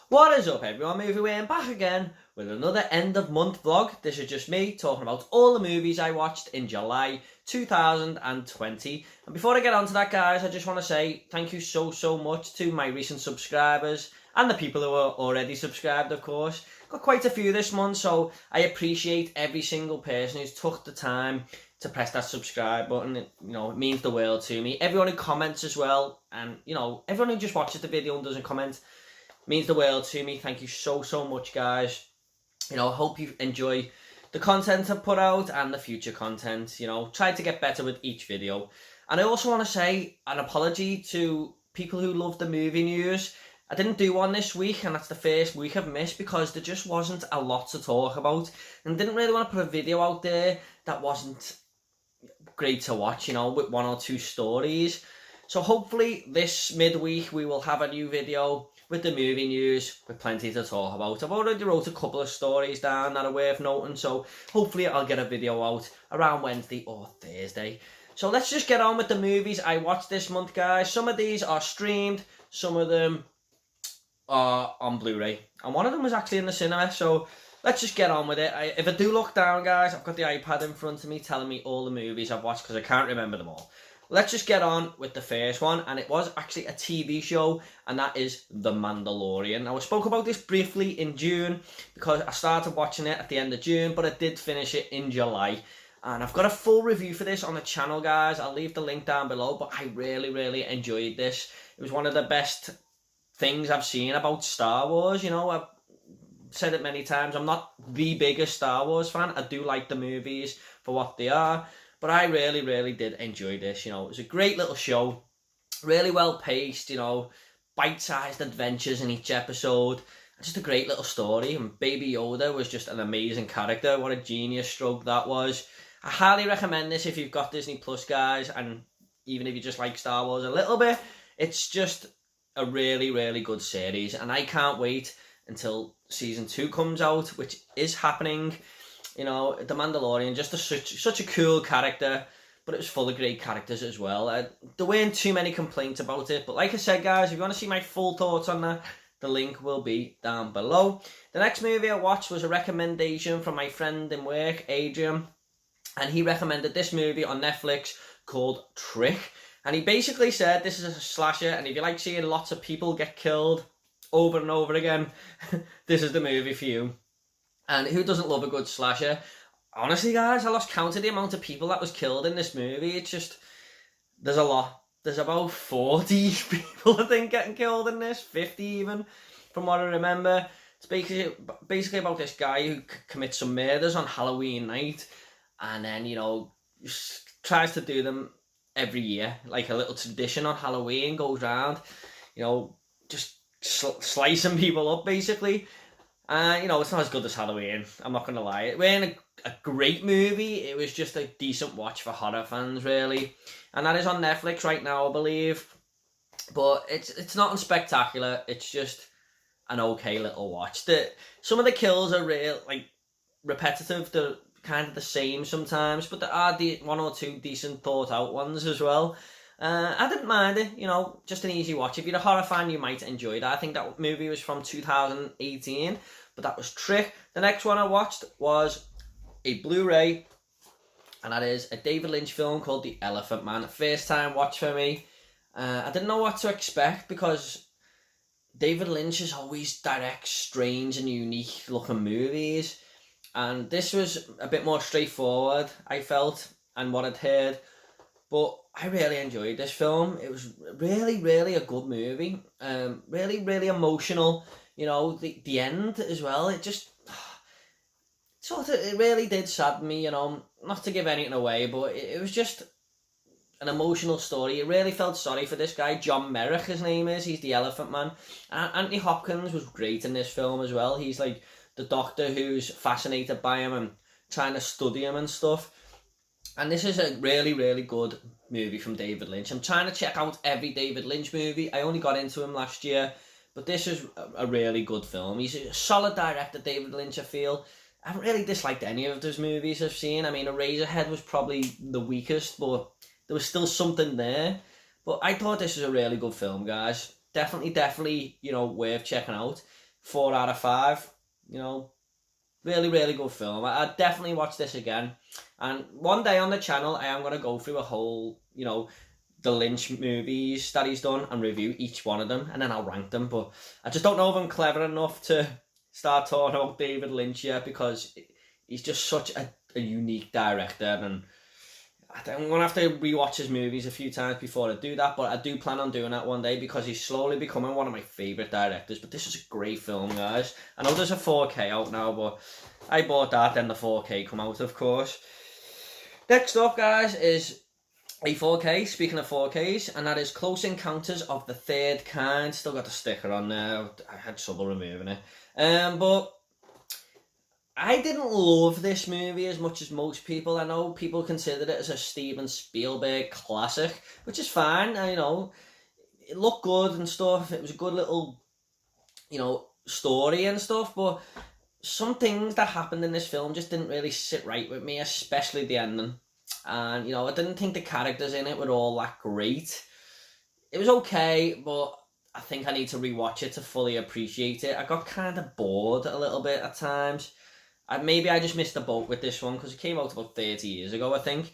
What is up everyone, Movie Wayne back again with another end of month vlog. This is just me talking about all the movies I watched in July 2020. And before I get on to that guys, I just want to say thank you so much to my recent subscribers and the people who are already subscribed of course. Got quite a few this month, so I appreciate every single person who's took the time to press that subscribe button. It means the world to me. Everyone who comments as well, and everyone who just watches the video and doesn't comment, means the world to me. Thank you so much guys. I hope you enjoy the content I've put out and the future content. Try to get better with each video. And I also want to say an apology to people who love the movie news. I didn't do one this week, and that's the first week I've missed because there just wasn't a lot to talk about, and didn't really want to put a video out there that wasn't great to watch, with one or two stories. So hopefully this midweek we will have a new video with the movie news with plenty to talk about. I've already wrote a couple of stories down that are worth noting, so hopefully I'll get a video out around Wednesday or Thursday. So let's just get on with the movies I watched this month guys. Some of these are streamed, some of them are on Blu-ray, and one of them was actually in the cinema, so let's just get on with it. If I do look down guys, I've got the iPad in front of me telling me all the movies I've watched because I can't remember them all. Let's just get on with the first one, and it was actually a TV show, and that is The Mandalorian. Now I spoke about this briefly in June because I started watching it at the end of June, but I did finish it in July. And I've got a full review for this on the channel guys. I'll leave the link down below, but I really enjoyed this. It was one of the best things I've seen about Star Wars. I've said it many times, I'm not the biggest Star Wars fan. I do like the movies for what they are, but I really did enjoy this. It was a great little show, really well paced, bite-sized adventures in each episode, just a great little story. And Baby Yoda was just an amazing character. What a genius stroke that was. I highly recommend this if you've got Disney Plus guys, and even if you just like Star Wars a little bit. It's just a really good series, and I can't wait until season 2 comes out, which is happening. The Mandalorian, just such a cool character, but it was full of great characters as well. There weren't too many complaints about it, but like I said guys, if you want to see my full thoughts on that, the link will be down below. The next movie I watched was a recommendation from my friend in work, Adrian, and he recommended this movie on Netflix called Trick. And he basically said this is a slasher, and if you like seeing lots of people get killed over and over again, this is the movie for you. And who doesn't love a good slasher? Honestly guys, I lost count of the amount of people that was killed in this movie. It's just, there's a lot. There's about 40 people I think getting killed in this, 50 even, from what I remember. It's basically about this guy who commits some murders on Halloween night, and then, tries to do them every year, like a little tradition on Halloween, goes round, just slicing people up basically. It's not as good as Halloween, I'm not gonna lie. It wasn't a great movie, it was just a decent watch for horror fans really, and that is on Netflix right now I believe. But it's not spectacular, it's just an okay little watch. Some of the kills are real, like, repetitive, they're kind of the same sometimes, but there are one or two decent thought out ones as well. I didn't mind it, just an easy watch. If you're a horror fan, you might enjoy that. I think that movie was from 2018, but that was Trick. The next one I watched was a Blu-ray, and that is a David Lynch film called The Elephant Man. First time watch for me. I didn't know what to expect because David Lynch is always direct, strange and unique looking movies. And this was a bit more straightforward, I felt, and what I'd heard. But I really enjoyed this film. It was really a good movie. Really emotional. The end as well. It just it really did sadden me. Not to give anything away, but it was just an emotional story. It really felt sorry for this guy, John Merrick. His name is. He's the Elephant Man. And Anthony Hopkins was great in this film as well. He's like the doctor who's fascinated by him and trying to study him and stuff. And this is a really good movie from David Lynch. I'm trying to check out every David Lynch movie. I only got into him last year, but this is a really good film. He's a solid director, David Lynch, I feel. I haven't really disliked any of his movies I've seen. I mean, Eraserhead was probably the weakest, but there was still something there. But I thought this was a really good film, guys. Definitely, worth checking out. 4 out of 5. You know, really, really good film. I'd definitely watch this again. And one day on the channel, I am going to go through a whole, the Lynch movies that he's done and review each one of them, and then I'll rank them. But I just don't know if I'm clever enough to start talking about David Lynch yet, because he's just such a unique director, and I'm going to have to rewatch his movies a few times before I do that, but I do plan on doing that one day, because he's slowly becoming one of my favourite directors. But this is a great film, guys. I know there's a 4K out now, but I bought that, then the 4K come out, of course. Next up, guys, is a 4K, speaking of 4Ks, and that is Close Encounters of the Third Kind. Still got the sticker on there. I had trouble removing it. But I didn't love this movie as much as most people. I know people consider it as a Steven Spielberg classic, which is fine. It looked good and stuff. It was a good little, story and stuff, but some things that happened in this film just didn't really sit right with me, especially the ending. And, I didn't think the characters in it were all that great. It was okay, but I think I need to rewatch it to fully appreciate it. I got kind of bored a little bit at times. Maybe I just missed the boat with this one, because it came out about 30 years ago, I think.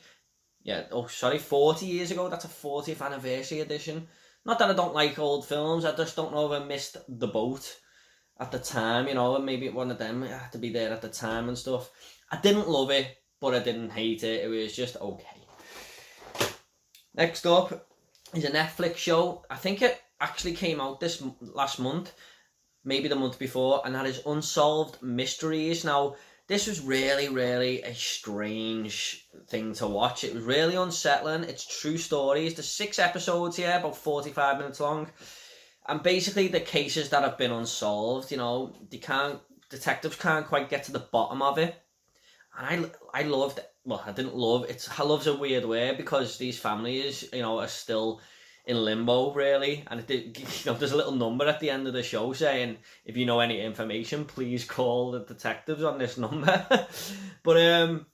40 years ago. That's a 40th anniversary edition. Not that I don't like old films, I just don't know if I missed the boat at the time, and maybe one of them had to be there at the time and stuff. I didn't love it, but I didn't hate it. It was just okay. Next up is a Netflix show. I think it actually came out this last month, maybe the month before, and that is Unsolved Mysteries. Now, this was really, really a strange thing to watch. It was really unsettling. It's true stories. There's 6 episodes here, about 45 minutes long. And basically the cases that have been unsolved, detectives can't quite get to the bottom of it. And I loved it. Well, I didn't love it. I love's a weird word, because these families, are still in limbo, really. And there's a little number at the end of the show saying, if you know any information, please call the detectives on this number. But there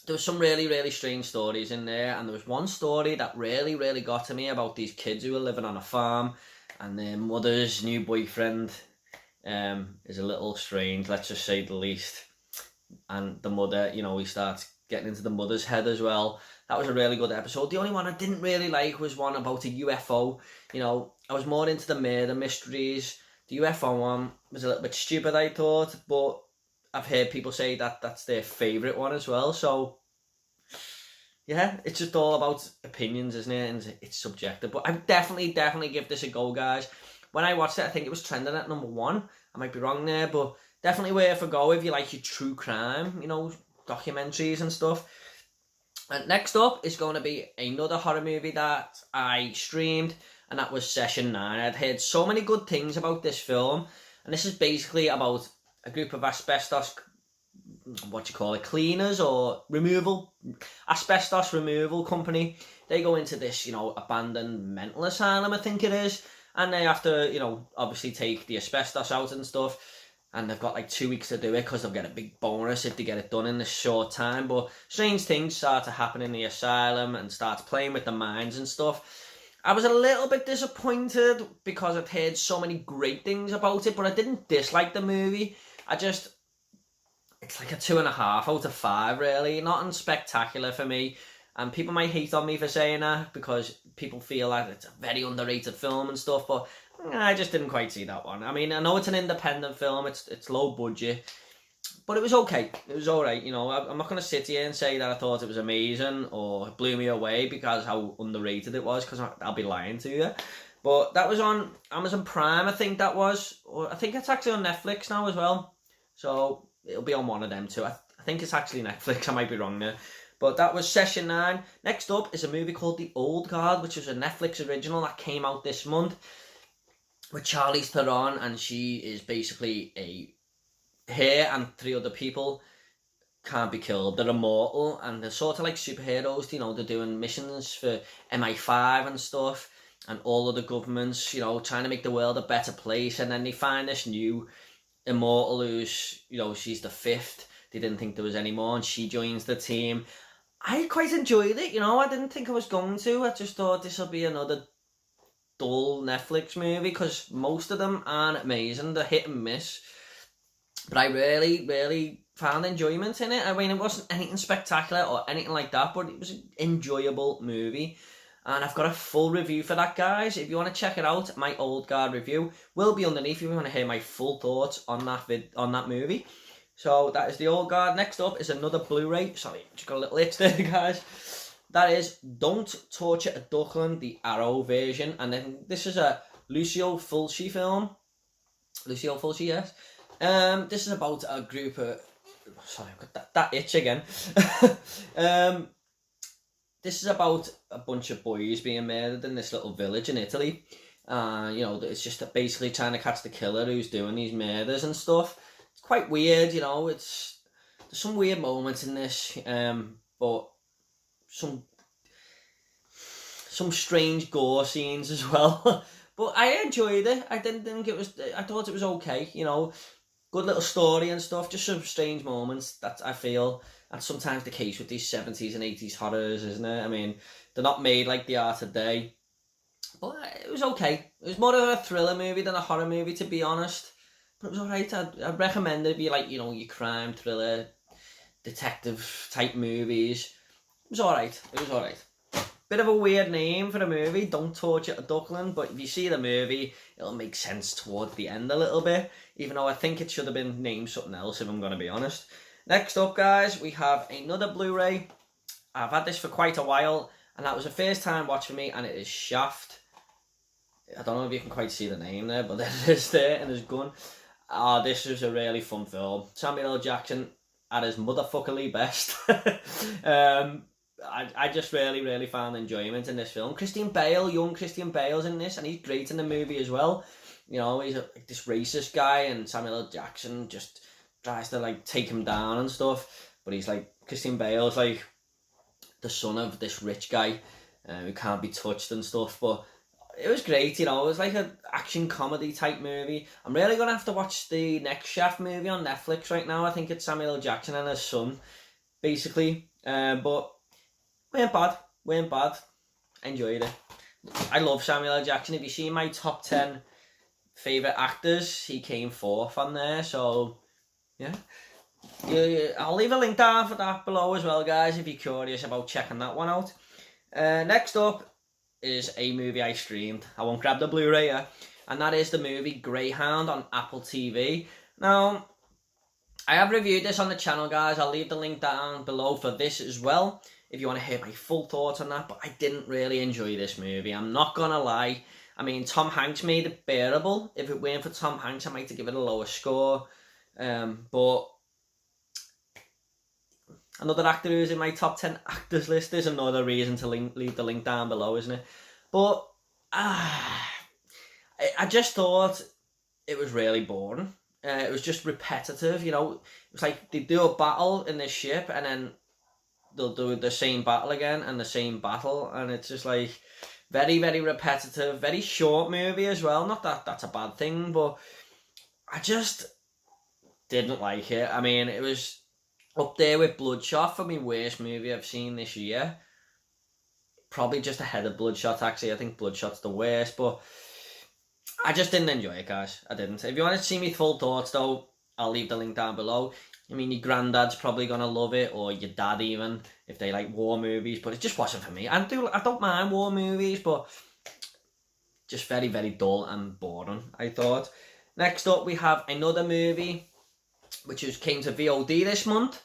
was some really, really strange stories in there, and there was one story that really, really got to me about these kids who were living on a farm, and their mother's new boyfriend is a little strange, let's just say the least. And the mother, he starts getting into the mother's head as well. That was a really good episode. The only one I didn't really like was one about a UFO. I was more into the murder mysteries. The UFO one was a little bit stupid, I thought, but I've heard people say that that's their favourite one as well. So, yeah, it's just all about opinions, isn't it? And it's subjective. But I definitely give this a go, guys. When I watched it, I think it was trending at number 1. I might be wrong there, but definitely worth a go if you like your true crime, documentaries and stuff. And next up is going to be another horror movie that I streamed, and that was Session 9. I'd heard so many good things about this film, and this is basically about a group of asbestos, cleaners or asbestos removal company. They go into this, abandoned mental asylum, I think it is, and they have to, obviously take the asbestos out and stuff. And they've got like 2 weeks to do it, because they'll get a big bonus if they get it done in this short time. But strange things start to happen in the asylum, and starts playing with the minds and stuff. I was a little bit disappointed, because I'd heard so many great things about it, but I didn't dislike the movie. It's like a 2.5 out of 5, really. Nothing spectacular for me. And people might hate on me for saying that, because people feel like it's a very underrated film and stuff, but I just didn't quite see that one. I mean, I know it's an independent film, it's low budget, but it was okay. It was alright, I'm not going to sit here and say that I thought it was amazing or it blew me away because how underrated it was, because I'll be lying to you. But that was on Amazon Prime, I think that was, or I think it's actually on Netflix now as well. So it'll be on one of them too. I think it's actually Netflix, I might be wrong there. But that was Session 9. Next up is a movie called The Old Guard, which was a Netflix original that came out this month, with Charlize Theron, and she is basically her and 3 other people can't be killed. They're immortal, and they're sort of like superheroes. They're doing missions for MI5 and stuff, and all of the governments, trying to make the world a better place. And then they find this new immortal who's, she's the 5th. They didn't think there was any more, and she joins the team. I quite enjoyed it, I didn't think I was going to. I just thought this will be another dull Netflix movie, because most of them aren't amazing. They're hit and miss. But I really found enjoyment in it. I mean, it wasn't anything spectacular or anything like that, but it was an enjoyable movie. And I've got a full review for that, guys. If you want to check it out, my old guard review will be underneath if you want to hear my full thoughts on that movie. So that is the old guard. Next up is another Blu-ray. Sorry, just got a little itch there, guys. That is Don't Torture a Duckling, the Arrow version. And then this is a Lucio Fulci film. Lucio Fulci, yes. This is about a group of... Sorry, I've got that itch again. This is about a bunch of boys being murdered in this little village in Italy. It's just basically trying to catch the killer who's doing these murders and stuff. It's quite weird, there's some weird moments in this, but some strange gore scenes as well. But I enjoyed it. I thought it was okay, good little story and stuff, just some strange moments that I feel that's sometimes the case with these 70s and 80s horrors, isn't it? I mean, they're not made like they are today, but it was okay. It was more of a thriller movie than a horror movie, to be honest, but it was alright. I'd recommend it be like, your crime, thriller, detective type movies. It was alright. Bit of a weird name for a movie, Don't Torture a Duckling, but if you see the movie, it'll make sense towards the end a little bit, even though I think it should have been named something else, if I'm going to be honest. Next up, guys, we have another Blu-ray. I've had this for quite a while, and that was a first time watch for me, and it is Shaft. I don't know if you can quite see the name there, but it is there, and his gun. This was a really fun film. Samuel L. Jackson at his motherfuckerly best. I just really found enjoyment in this film. Young Christian Bale's in this, and he's great in the movie as well. He's this racist guy, and Samuel L. Jackson just tries to take him down and stuff. But he's Christian Bale's the son of this rich guy who can't be touched and stuff. But it was great, it was like an action comedy type movie. I'm really gonna have to watch the next Shaft movie on Netflix right now. I think it's Samuel L. Jackson and his son, basically. But weren't bad. Enjoyed it. I love Samuel L. Jackson. If you see my top 10 favourite actors, he came fourth on there, so yeah. I'll leave a link down for that below as well, guys, if you're curious about checking that one out. Next up is a movie I streamed. I won't grab the Blu-ray yet, and that is the movie Greyhound on Apple TV. Now, I have reviewed this on the channel, guys. I'll leave the link down below for this as well, if you want to hear my full thoughts on that. But I didn't really enjoy this movie, I'm not gonna lie. I mean, Tom Hanks made it bearable. If it weren't for Tom Hanks, I might have given it a lower score. But another actor who's in my top 10 actors list is another reason to leave the link down below, isn't it? But I just thought it was really boring. It was just repetitive, It was like they do a battle in this ship, and then they'll do the same battle again and the same battle, and it's just very repetitive, very short movie as well. Not that that's a bad thing, but I just didn't like it. I mean, it was up there with Bloodshot for my worst movie I've seen this year. Probably just ahead of Bloodshot, actually. I think Bloodshot's the worst, but I just didn't enjoy it, guys. I didn't. If you want to see me full thoughts, though, I'll leave the link down below. I mean, your granddad's probably going to love it, or your dad even, if they like war movies, but it just wasn't for me. I don't mind war movies, but just very dull and boring, I thought. Next up, we have another movie, which came to VOD this month.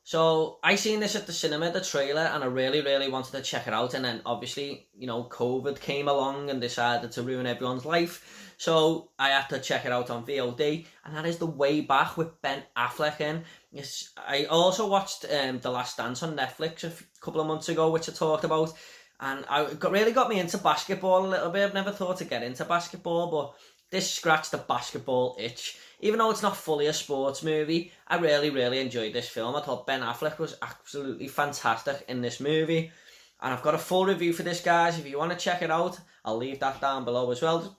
So, I seen this at the cinema, the trailer, and I really wanted to check it out, and then, obviously, COVID came along and decided to ruin everyone's life. So I had to check it out on VOD, and that is The Way Back with Ben Affleck in. Yes, I also watched The Last Dance on Netflix a couple of months ago, which I talked about, and really got me into basketball a little bit. I've never thought to get into basketball, but this scratched the basketball itch. Even though it's not fully a sports movie, I really enjoyed this film. I thought Ben Affleck was absolutely fantastic in this movie, and I've got a full review for this, guys. If you want to check it out, I'll leave that down below as well.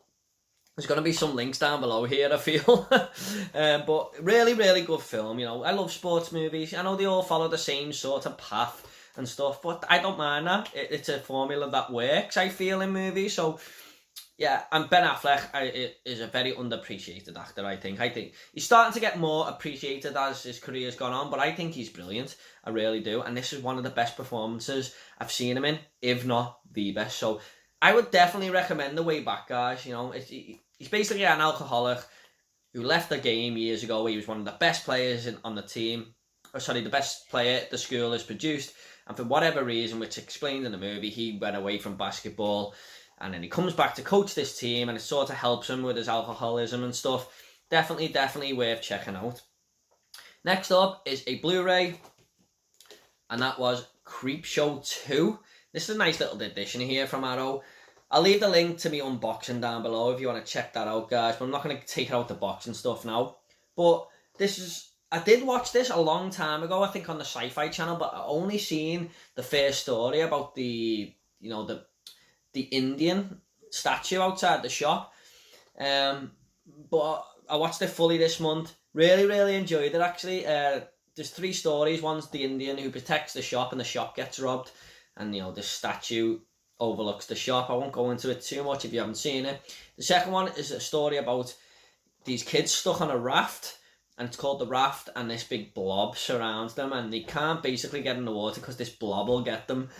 There's going to be some links down below here, I feel. But really good film, I love sports movies. I know they all follow the same sort of path and stuff, but I don't mind that. It's a formula that works, I feel, in movies. So Yeah, and Ben Affleck is a very underappreciated actor, I think. I think he's starting to get more appreciated as his career's gone on, but I think he's brilliant. I really do. And this is one of the best performances I've seen him in, if not the best. So I would definitely recommend The Way Back, guys. You know, he's basically an alcoholic who left the game years ago. He was one of the best players on the team. Or sorry, the best player the school has produced. And for whatever reason, which explained in the movie, he went away from basketball. And then he comes back to coach this team, and it sort of helps him with his alcoholism and stuff. Definitely worth checking out. Next up is a Blu-ray, and that was Creepshow 2. This is a nice little edition here from Arrow. I'll leave the link to me unboxing down below if you want to check that out, guys. But I'm not going to take it out the box and stuff now. But I did watch this a long time ago, I think on the Sci-Fi channel, but I only seen the first story about the Indian statue outside the shop. But I watched it fully this month. Really enjoyed it, actually. There's 3 stories. One's the Indian who protects the shop and the shop gets robbed. And, this statue overlooks the shop. I won't go into it too much if you haven't seen it. The second one is a story about these kids stuck on a raft. And it's called The Raft, and this big blob surrounds them. And they can't basically get in the water because this blob will get them.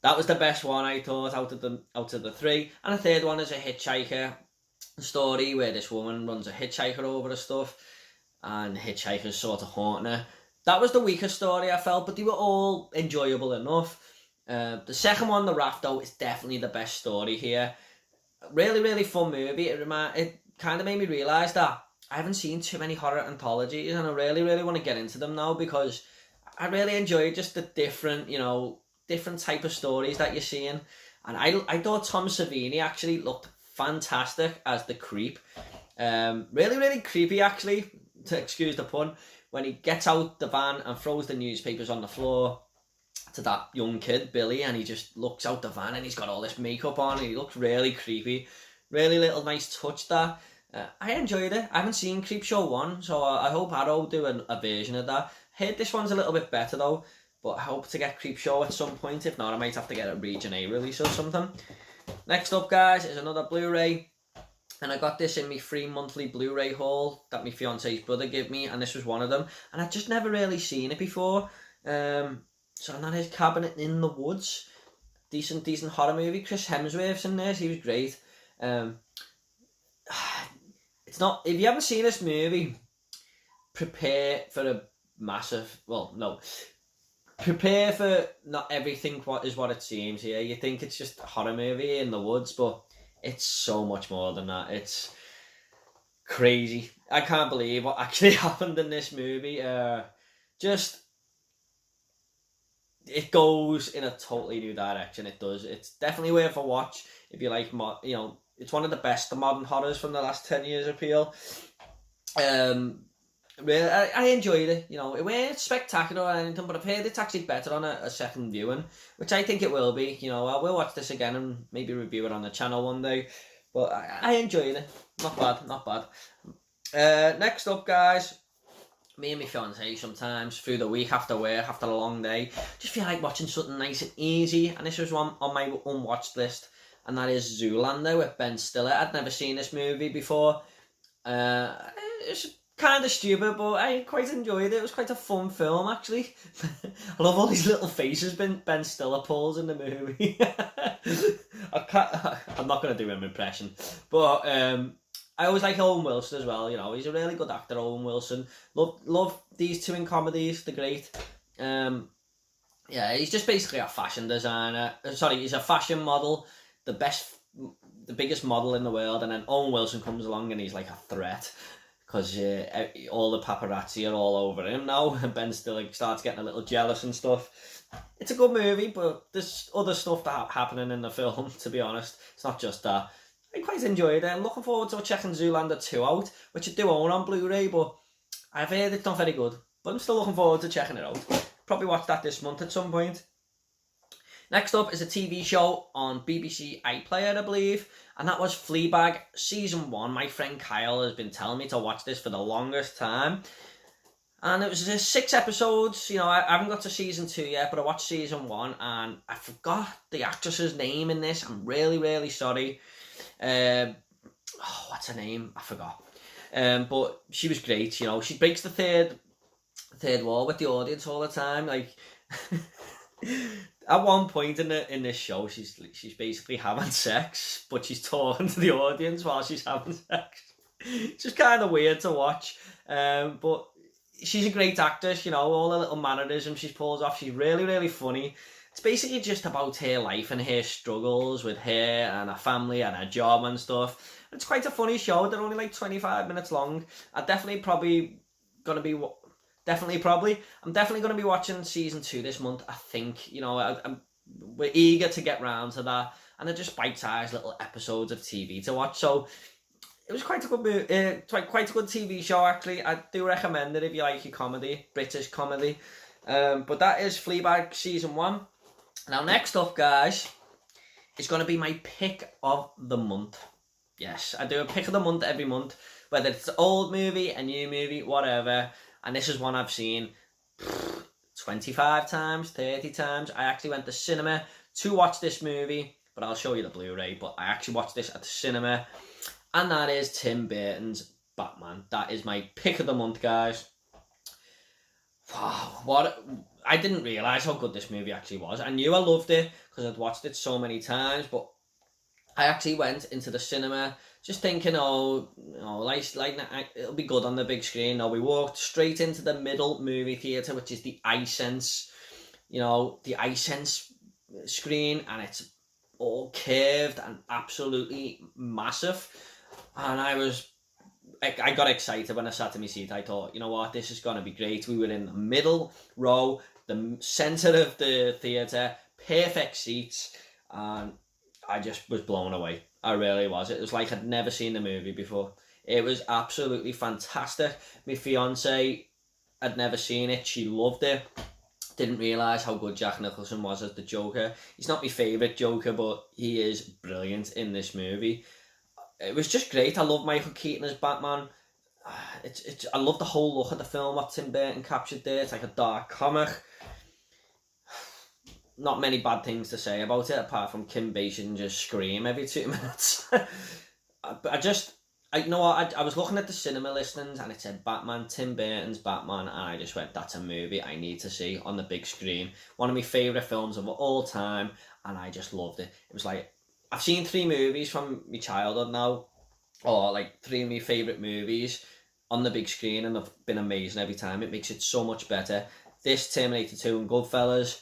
That was the best one, I thought, out of the 3. And the third one is a hitchhiker story where this woman runs a hitchhiker over the stuff, and the hitchhiker's sort of haunting her. That was the weakest story, I felt, but they were all enjoyable enough. The second one, The Raft, though, is definitely the best story here. Really fun movie. It kind of made me realise that I haven't seen too many horror anthologies, and I really want to get into them now, because I really enjoy just the different type of stories that you're seeing. And I thought Tom Savini actually looked fantastic as the creep. Really creepy, actually, to excuse the pun, when he gets out the van and throws the newspapers on the floor to that young kid, Billy, and he just looks out the van and he's got all this makeup on and he looks really creepy. Really little nice touch there. I enjoyed it. I haven't seen Creepshow 1, so I hope Arrow do a version of that. Heard this one's a little bit better though, but I hope to get Creepshow at some point. If not, I might have to get a Region A release or something. Next up, guys, is another Blu-ray. And I got this in my free monthly Blu-ray haul that my fiance's brother gave me, and this was one of them. And I'd just never really seen it before. So that is Cabin in the Woods. Decent horror movie. Chris Hemsworth's in this. He was great. It's not... If you haven't seen this movie, prepare for a massive... Well, no. Prepare for not everything what it seems here. You think it's just a horror movie in the woods, but it's so much more than that. It's crazy. I can't believe what actually happened in this movie. It goes in a totally new direction. It does. It's definitely worth a watch if you like, it's one of the best modern horrors from the last 10 years appeal. Really, I enjoyed it. It weren't spectacular or anything, but I've heard it's actually better on a second viewing, which I think it will be. I will watch this again and maybe review it on the channel one day. But I enjoyed it. Not bad. Next up, guys, me and my fiancée sometimes through the week after work, after a long day, just feel like watching something nice and easy. And this was one on my unwatched list, and that is Zoolander with Ben Stiller. I'd never seen this movie before. It's kind of stupid, but I quite enjoyed it. It was quite a fun film, actually. I love all these little faces Ben Stiller pulls in the movie. I'm not going to do him impression, but I always like Owen Wilson as well. He's a really good actor, Owen Wilson. Love these two in comedies. They're great. He's just basically a fashion designer. He's a fashion model, the biggest model in the world, and then Owen Wilson comes along and he's like a threat, because all the paparazzi are all over him now, and Ben Stiller starts getting a little jealous and stuff. It's a good movie, but there's other stuff happening in the film, to be honest. It's not just that. I quite enjoyed it. I'm looking forward to checking Zoolander 2 out, which I do own on Blu-ray, but I've heard it's not very good. But I'm still looking forward to checking it out. Probably watch that this month at some point. Next up is a TV show on BBC iPlayer, I believe, and that was Fleabag Season 1. My friend Kyle has been telling me to watch this for the longest time. And it was 6 episodes. I haven't got to Season 2 yet, but I watched Season 1, and I forgot the actress's name in this. I'm really sorry. What's her name? I forgot. But she was great. You know, she breaks the third wall with the audience all the time. Like at one point in this show, she's basically having sex, but she's talking to the audience while she's having sex. It's just kind of weird to watch. But she's a great actress. You know, all the little mannerisms she pulls off. She's really, really funny. It's basically just about her life and her struggles with her and her family and her job and stuff. It's quite a funny show. They're only like 25 minutes long. I'm definitely going to be watching season 2 this month, I think. You know, we're eager to get round to that. And they're just bite-sized little episodes of TV to watch. So it was quite a good quite a good TV show, actually. I do recommend it if you like your comedy, British comedy. But that is Fleabag season 1. Now, next up, guys, is going to be my pick of the month. Yes, I do a pick of the month every month, whether it's an old movie, a new movie, whatever. And this is one I've seen 25 times, 30 times. I actually went to cinema to watch this movie, but I'll show you the Blu-ray. But I actually watched this at the cinema, and that is Tim Burton's Batman. That is my pick of the month, guys. Wow, I didn't realise how good this movie actually was. I knew I loved it because I'd watched it so many times, but I actually went into the cinema just thinking, it'll be good on the big screen. No, we walked straight into the middle movie theatre, which is the iSense, the iSense screen, and it's all curved and absolutely massive. And I got excited when I sat in my seat. I thought, you know what, this is going to be great. We were in the middle row, the centre of the theatre, perfect seats, and I just was blown away. I really was. It was like I'd never seen the movie before. It was absolutely fantastic. My fiance had never seen it. She loved it. Didn't realise how good Jack Nicholson was as the Joker. He's not my favourite Joker, but he is brilliant in this movie. It was just great. I love Michael Keaton as Batman. I love the whole look of the film what Tim Burton captured there. It's like a dark comic. Not many bad things to say about it, apart from Kim Basinger just scream every 2 minutes. You know what, I was looking at the cinema listings and it said Batman, Tim Burton's Batman, and I just went, that's a movie I need to see on the big screen. One of my favourite films of all time, and I just loved it. It was like, I've seen 3 movies from my childhood now, or like 3 of my favourite movies on the big screen, and they've been amazing every time. It makes it so much better. This, Terminator 2 and Goodfellas,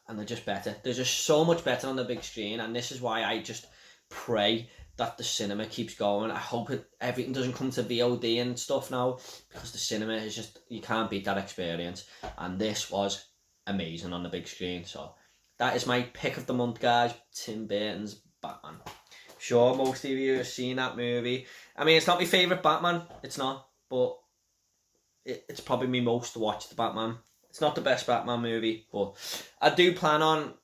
and they're just better. They're just so much better on the big screen, and this is why I just pray that the cinema keeps going. I hope everything doesn't come to VOD and stuff now, because the cinema is just, you can't beat that experience, and this was amazing on the big screen. So that is my pick of the month, guys. Tim Burton's Batman. Sure, most of you have seen that movie. I mean, it's not my favourite Batman, it's not, but it's probably my most watched Batman. It's not the best Batman movie, but I do plan on,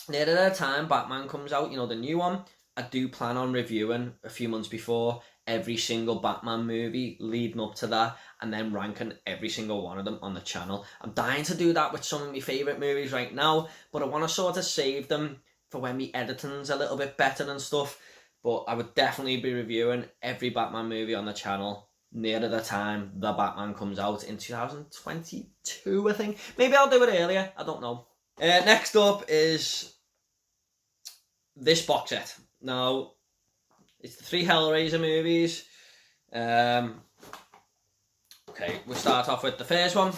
near the time Batman comes out, the new one, I do plan on reviewing a few months before every single Batman movie leading up to that, and then ranking every single one of them on the channel. I'm dying to do that with some of my favourite movies right now, but I want to sort of save them for when my editing's a little bit better and stuff. But I would definitely be reviewing every Batman movie on the channel nearer the time the Batman comes out in 2022, I think. Maybe I'll do it earlier, I don't know. Next up is this box set. Now, it's the 3 Hellraiser movies. Okay, we'll start off with the first one,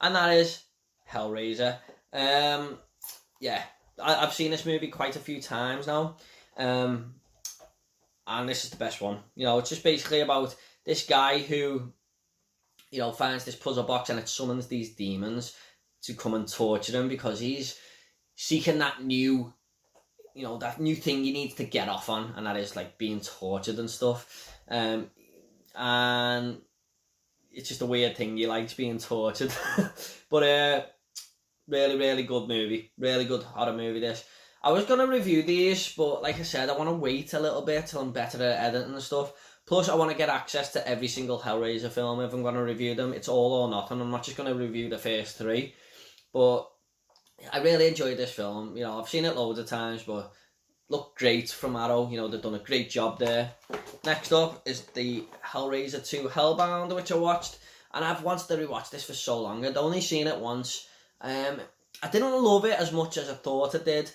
and that is Hellraiser. Yeah, I've seen this movie quite a few times now, and this is the best one. It's just basically about this guy who, finds this puzzle box, and it summons these demons to come and torture him because he's seeking that new thing he needs to get off on, and that is like being tortured and stuff. And it's just a weird thing. He likes being tortured. But really, really good movie. Really good horror movie, this. I was going to review these, but like I said, I want to wait a little bit till I'm better at editing and stuff. Plus, I want to get access to every single Hellraiser film if I'm going to review them. It's all or nothing. I'm not just going to review the first 3. But I really enjoyed this film. I've seen it loads of times, but look great from Arrow. You know, they've done a great job there. Next up is the Hellraiser 2 Hellbound, which I watched, and I've wanted to rewatch this for so long. I'd only seen it once. I didn't love it as much as I thought I did,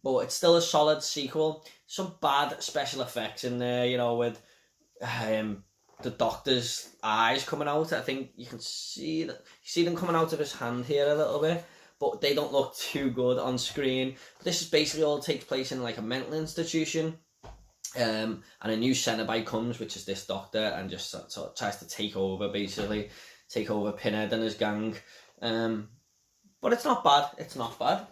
but it's still a solid sequel. Some bad special effects in there, you know, with the Doctor's eyes coming out. I think you can see that, you see them coming out of his hand here a little bit, but they don't look too good on screen. This is basically all takes place in like a mental institution, and a new Cenobite comes, which is this Doctor, and just sort of tries to take over Pinhead and his gang. But it's not bad. It's not bad.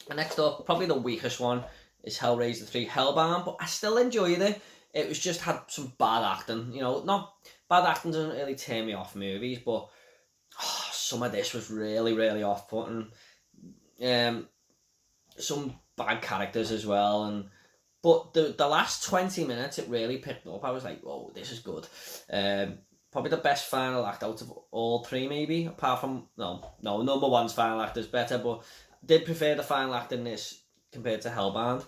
And next up, probably the weakest one, is Hellraiser 3 Hellbound, but I still enjoyed it. It was just had some bad acting, you know. Not bad acting doesn't really turn me off movies, but some of this was really, really off-putting. Some bad characters as well, but the last 20 minutes it really picked up. I was like, whoa, this is good. Probably the best final act out of all three, maybe, apart from no, number one's final act is better, but I did prefer the final act in this compared to Hellbound.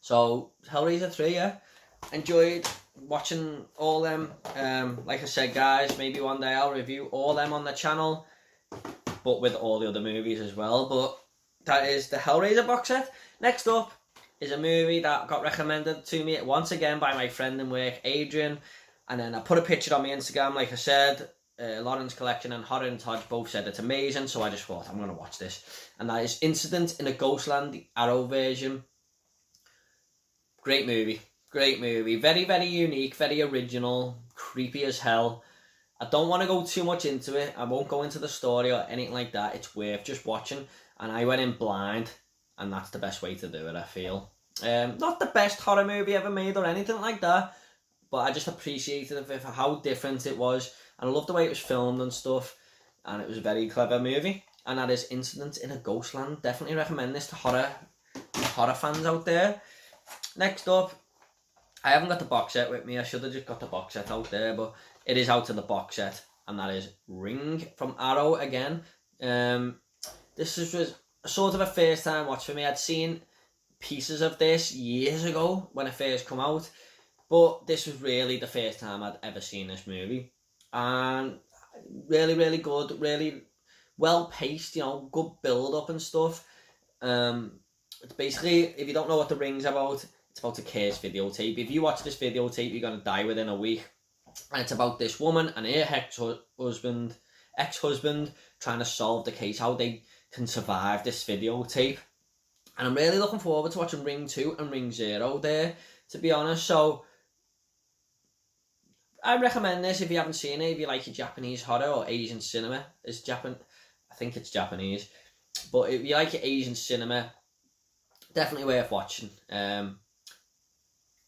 So Hellraiser 3, yeah. Enjoyed watching all them. Like I said, guys, maybe one day I'll review all them on the channel, but with all the other movies as well. But that is the Hellraiser box set. Next up is a movie that got recommended to me once again by my friend in work, Adrian, and then I put a picture on my Instagram. Like I said, Lauren's Collection and Horror and Todd both said it's amazing, so I just thought I'm going to watch this, and that is Incident in a Ghostland, the Arrow version. Great movie. Great movie. Very, very unique, very original, creepy as hell. I don't want to go too much into it. I won't go into the story or anything like that. It's worth just watching. And I went in blind, and that's the best way to do it, I feel. Not the best horror movie ever made or anything like that, but I just appreciated it for how different it was. And I love the way it was filmed and stuff. And it was a very clever movie. And that is Incident in a Ghostland. Definitely recommend this to horror fans out there. Next up, I haven't got the box set with me. I should have just got the box set out there, but it is out in the box set, and that is Ring from Arrow again. This was sort of a first time watch for me. I'd seen pieces of this years ago when it first come out, but this was really the first time I'd ever seen this movie, and really, really good, really well paced. You know, good build up and stuff. It's basically, if you don't know what The Ring's about, it's about a cursed videotape. If you watch this videotape, you're going to die within a week. And it's about this woman and her ex-husband trying to solve the case, how they can survive this videotape. And I'm really looking forward to watching Ring 2 and Ring 0 there, to be honest. So I recommend this if you haven't seen it, if you like your Japanese horror or Asian cinema. I think it's Japanese. But if you like your Asian cinema, definitely worth watching.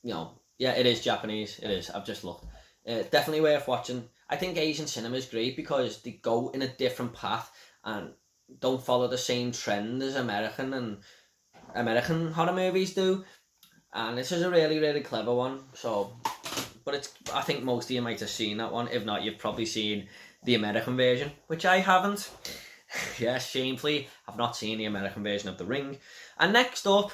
You know, yeah, it is Japanese. It is. I've just looked. Definitely worth watching. I think Asian cinema is great because they go in a different path and don't follow the same trend as American horror movies do. And this is a really, really clever one. So, but I think most of you might have seen that one. If not, you've probably seen the American version, which I haven't. Yes, shamefully, I've not seen the American version of The Ring. And next up,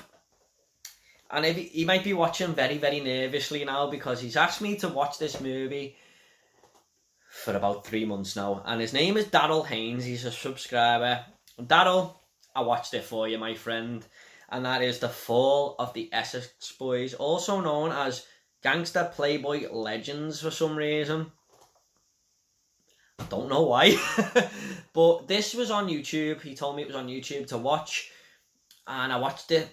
and if he might be watching very, very nervously now because he's asked me to watch this movie for about 3 months now. And his name is Daryl Haynes. He's a subscriber. Daryl, I watched it for you, my friend. And that is The Fall of the Essex Boys, also known as Gangster Playboy Legends for some reason. I don't know why. But this was on YouTube. He told me it was on YouTube to watch. And I watched it.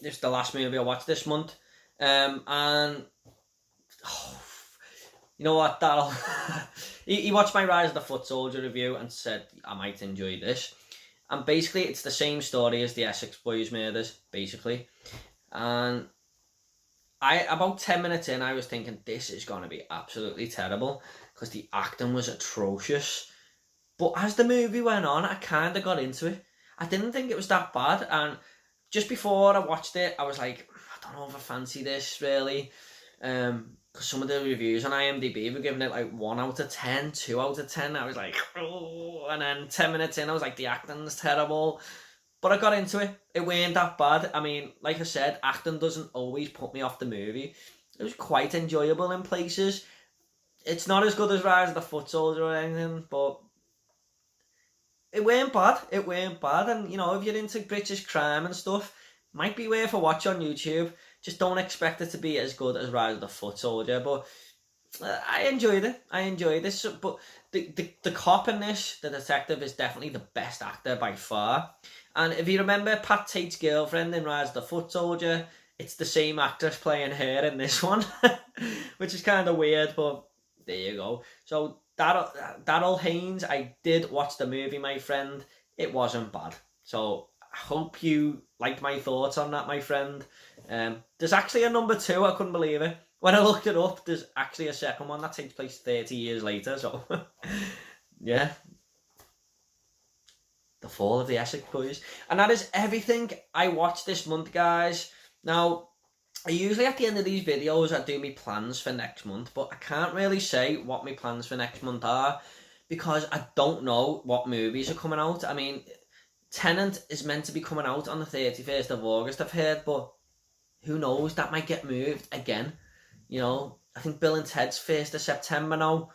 This is the last movie I watched this month. And you know what, Daryl? he watched my Rise of the Foot Soldier review and said I might enjoy this. And basically it's the same story as the Essex Boys murders, basically. And about 10 minutes in, I was thinking this is going to be absolutely terrible because the acting was atrocious. But as the movie went on, I kind of got into it. I didn't think it was that bad, and just before I watched it, I was like, I don't know if I fancy this, really. Because some of the reviews on IMDb were giving it like 1 out of 10, 2 out of 10. I was like, oh. And then 10 minutes in, I was like, the acting's terrible. But I got into it. It weren't that bad. I mean, like I said, acting doesn't always put me off the movie. It was quite enjoyable in places. It's not as good as Rise of the Foot Soldier or anything, but it weren't bad. It weren't bad. And, you know, if you're into British crime and stuff, might be worth a watch on YouTube. Just don't expect it to be as good as Rise of the Foot Soldier. But I enjoyed it. I enjoyed this. But the cop in this, the detective, is definitely the best actor by far. And if you remember Pat Tate's girlfriend in Rise of the Foot Soldier, it's the same actress playing her in this one, which is kind of weird, but there you go. So Daryl Haynes, I did watch the movie, my friend. It wasn't bad. So I hope you liked my thoughts on that, my friend. There's actually a number 2. I couldn't believe it. When I looked it up, there's actually a second one that takes place 30 years later. So yeah. The Fall of the Essex Boys. And that is everything I watched this month, guys. Now, usually at the end of these videos I do my plans for next month, but I can't really say what my plans for next month are because I don't know what movies are coming out. I mean, Tenet is meant to be coming out on the 31st of August, I've heard, but who knows, that might get moved again. You know, I think Bill and Ted's 1st of September now.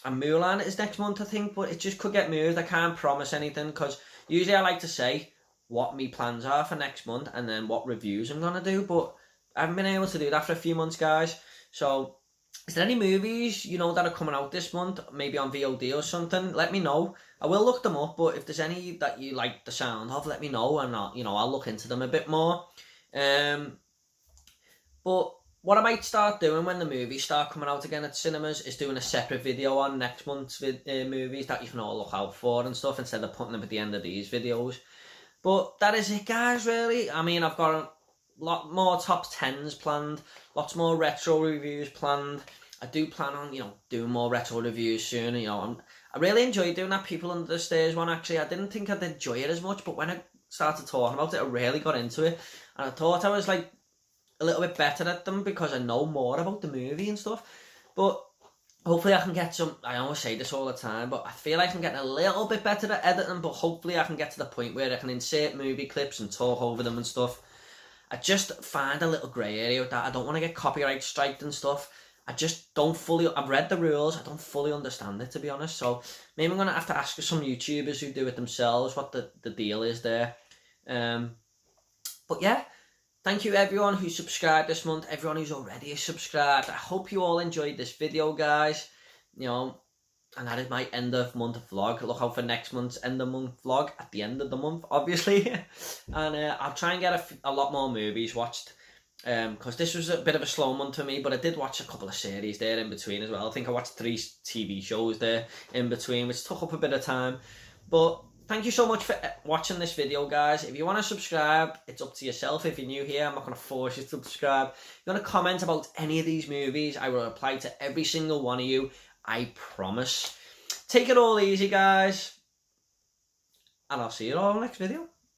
And Mulan is next month, I think, but it just could get moved. I can't promise anything because usually I like to say what my plans are for next month and then what reviews I'm going to do, but I haven't been able to do that for a few months, guys. So, is there any movies, you know, that are coming out this month, maybe on VOD or something? Let me know. I will look them up, but if there's any that you like the sound of, let me know, and I'll look into them a bit more. But what I might start doing when the movies start coming out again at cinemas is doing a separate video on next month's movies that you can all look out for and stuff, instead of putting them at the end of these videos. But that is it, guys, really. I mean, I've got a lot more top 10s planned, lots more retro reviews planned. I do plan on, doing more retro reviews soon. I really enjoyed doing that People Under the Stairs one, actually. I didn't think I'd enjoy it as much, but when I started talking about it, I really got into it. And I thought I was, a little bit better at them because I know more about the movie and stuff. But hopefully I can get some, I always say this all the time, but I feel like I'm getting a little bit better at editing, but hopefully I can get to the point where I can insert movie clips and talk over them and stuff. I just find a little grey area with that. I don't want to get copyright striked and stuff. I just don't fully, I've read the rules, I don't fully understand it, to be honest. So maybe I'm going to have to ask some YouTubers who do it themselves what the deal is there. But yeah. Thank you everyone who subscribed this month, everyone who's already subscribed. I hope you all enjoyed this video, guys. And that is my end of month vlog. Look out for next month's end of month vlog at the end of the month, obviously. And I'll try and get a lot more movies watched. Because this was a bit of a slow month for me, but I did watch a couple of series there in between as well. I think I watched 3 TV shows there in between, which took up a bit of time. But thank you so much for watching this video, guys. If you want to subscribe, it's up to yourself. If you're new here, I'm not going to force you to subscribe. If you want to comment about any of these movies, I will reply to every single one of you. I promise. Take it all easy, guys. And I'll see you all in the next video.